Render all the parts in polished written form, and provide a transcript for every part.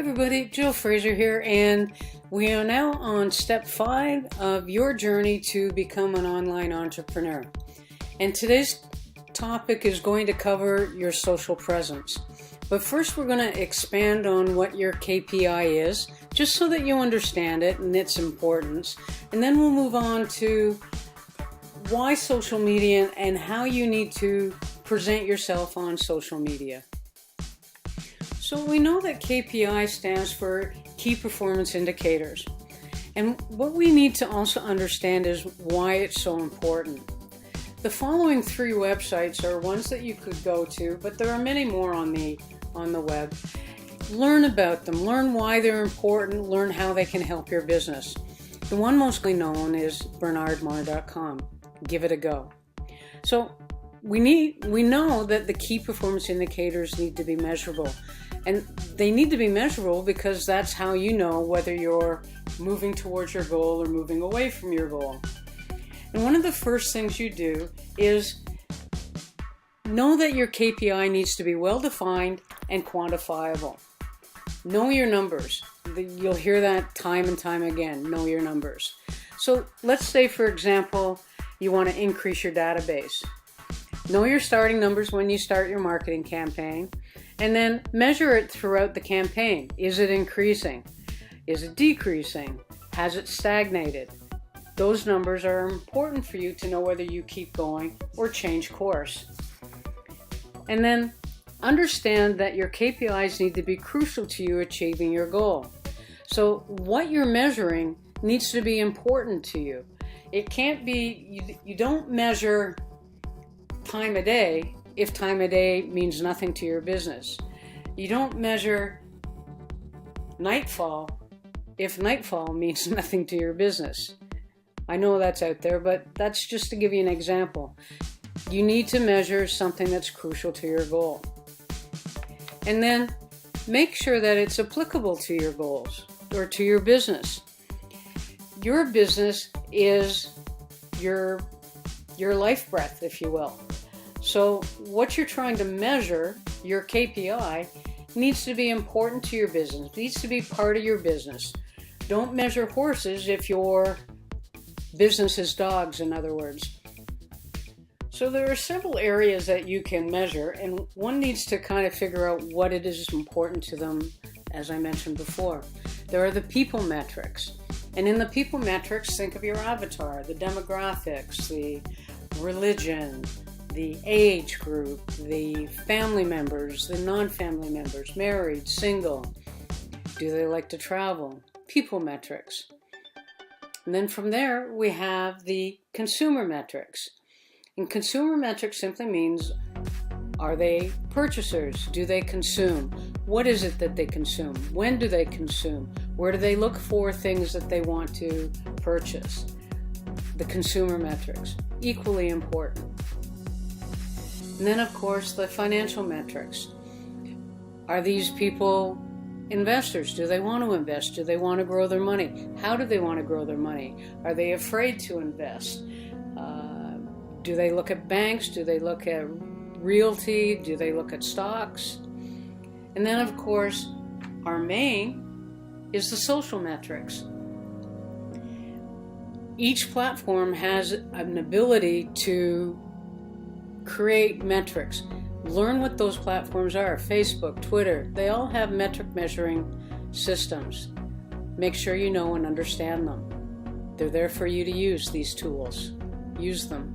Everybody, Jill Fraser here, and we are now on step 5 of your journey to become an online entrepreneur. And today's topic is going to cover your social presence. But first we're going to expand on what your KPI is, just so that you understand it and its importance. And then we'll move on to why social media and how you need to present yourself on social media. So we know that KPI stands for Key Performance Indicators. And what we need to also understand is why it's so important. The following 3 websites are ones that you could go to, but there are many more on the web. Learn about them, learn why they're important, learn how they can help your business. The one mostly known is bernardmar.com. Give it a go. So we know that the key performance indicators need to be measurable. And they need to be measurable because that's how you know whether you're moving towards your goal or moving away from your goal. And one of the first things you do is know that your KPI needs to be well-defined and quantifiable. Know your numbers. You'll hear that time and time again, know your numbers. So let's say, for example, you want to increase your database. Know your starting numbers when you start your marketing campaign, and then measure it throughout the campaign. Is it increasing? Is it decreasing? Has it stagnated? Those numbers are important for you to know whether you keep going or change course. And then understand that your KPIs need to be crucial to you achieving your goal. So what you're measuring needs to be important to you. It can't be, you don't measure time of day if time of day means nothing to your business. You don't measure nightfall if nightfall means nothing to your business. I know that's out there, but that's just to give you an example. You need to measure something that's crucial to your goal. And then make sure that it's applicable to your goals or to your business. Your business is your life breath, if you will. So what you're trying to measure, your KPI, needs to be important to your business, needs to be part of your business. Don't measure horses if your business is dogs, in other words. So there are several areas that you can measure, and one needs to kind of figure out what it is important to them, as I mentioned before. There are the people metrics. And in the people metrics, think of your avatar, the demographics, the religion, the age group, the family members, the non-family members, married, single. Do they like to travel? People metrics. And then from there, we have the consumer metrics. And consumer metrics simply means, are they purchasers? Do they consume? What is it that they consume? When do they consume? Where do they look for things that they want to purchase? The consumer metrics, equally important. And then, of course, the financial metrics. Are these people investors? Do they want to invest? Do they want to grow their money? How do they want to grow their money? Are they afraid to invest? Do they look at banks? Do they look at realty? Do they look at stocks? And then, of course, our main is the social metrics. Each platform has an ability to create metrics. Learn what those platforms are. Facebook, Twitter, they all have metric measuring systems. Make sure you know and understand them. They're there for you to use, these tools. Use them.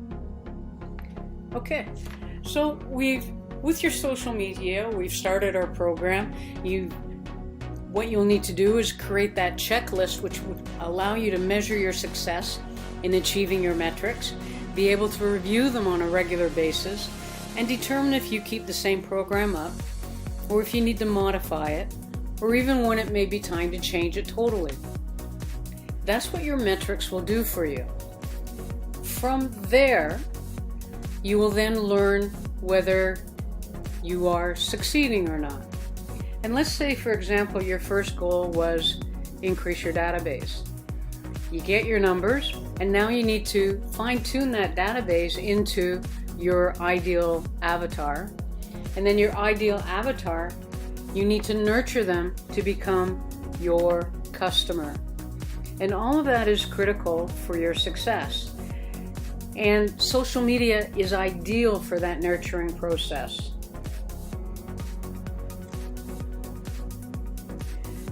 Okay, so with your social media, we've started our program. What you'll need to do is create that checklist which would allow you to measure your success in achieving your metrics, be able to review them on a regular basis, and determine if you keep the same program up, or if you need to modify it, or even when it may be time to change it totally. That's what your metrics will do for you. From there, you will then learn whether you are succeeding or not. And let's say, for example, your first goal was increase your database. You get your numbers, and now you need to fine-tune that database into your ideal avatar. And then your ideal avatar You need to nurture them to become your customer. And all of that is critical for your success. And social media is ideal for that nurturing process.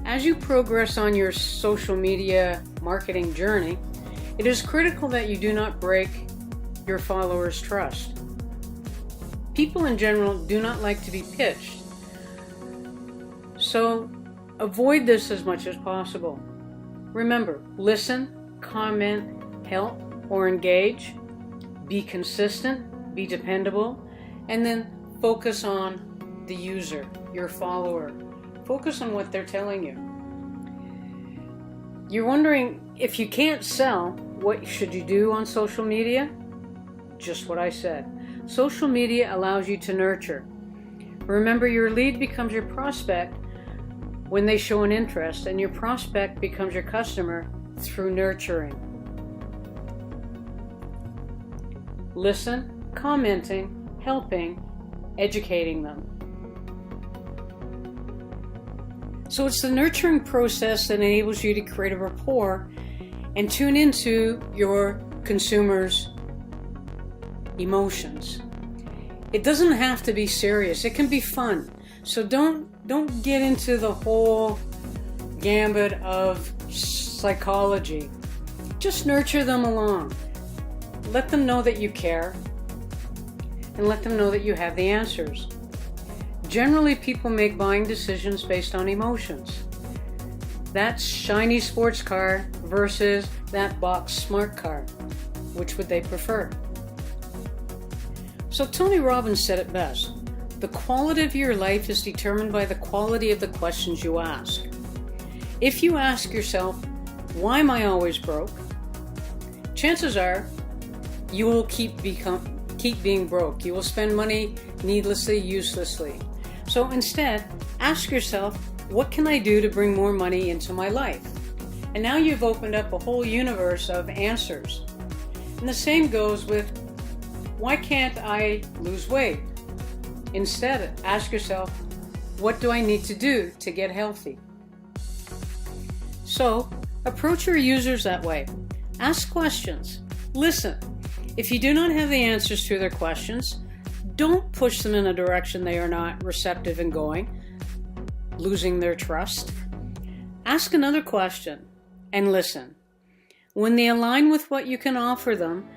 As you progress on your social media marketing journey, it is critical that you do not break your followers' trust. People in general do not like to be pitched, so avoid this as much as possible. Remember, listen, comment, help, or engage. Be consistent, be dependable, and then focus on the user, your follower. Focus on what they're telling you. You're wondering, if you can't sell, what should you do on social media? Just what I said. Social media allows you to nurture. Remember, your lead becomes your prospect when they show an interest, and your prospect becomes your customer through nurturing. Listen, commenting, helping, educating them. So it's the nurturing process that enables you to create a rapport and tune into your consumers' emotions. It doesn't have to be serious. It can be fun. So don't get into the whole gambit of psychology. Just nurture them along. Let them know that you care, and let them know that you have the answers. Generally, people make buying decisions based on emotions. That shiny sports car versus that box smart car. Which would they prefer? So Tony Robbins said it best. The quality of your life is determined by the quality of the questions you ask. If you ask yourself, why am I always broke? Chances are you will keep being broke. You will spend money needlessly, uselessly. So instead, ask yourself, what can I do to bring more money into my life? And now you've opened up a whole universe of answers. And the same goes with, why can't I lose weight? Instead, ask yourself, what do I need to do to get healthy? So, approach your users that way. Ask questions. Listen. If you do not have the answers to their questions, don't push them in a direction they are not receptive in going, losing their trust. Ask another question and listen. When they align with what you can offer them,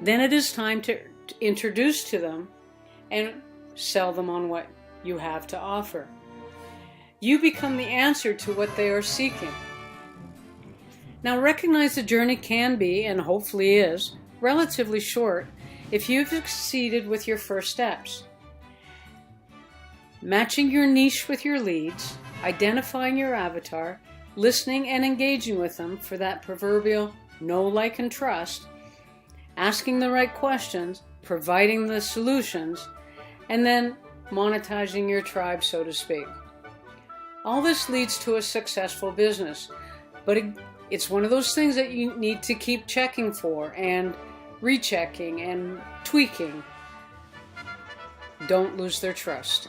then it is time to introduce to them and sell them on what you have to offer. You become the answer to what they are seeking. Now recognize the journey can be, and hopefully is, relatively short if you've succeeded with your first steps. Matching your niche with your leads, identifying your avatar, listening and engaging with them for that proverbial know, like, and trust, asking the right questions, providing the solutions, and then monetizing your tribe, so to speak. All this leads to a successful business, but it's one of those things that you need to keep checking for and rechecking and tweaking. Don't lose their trust.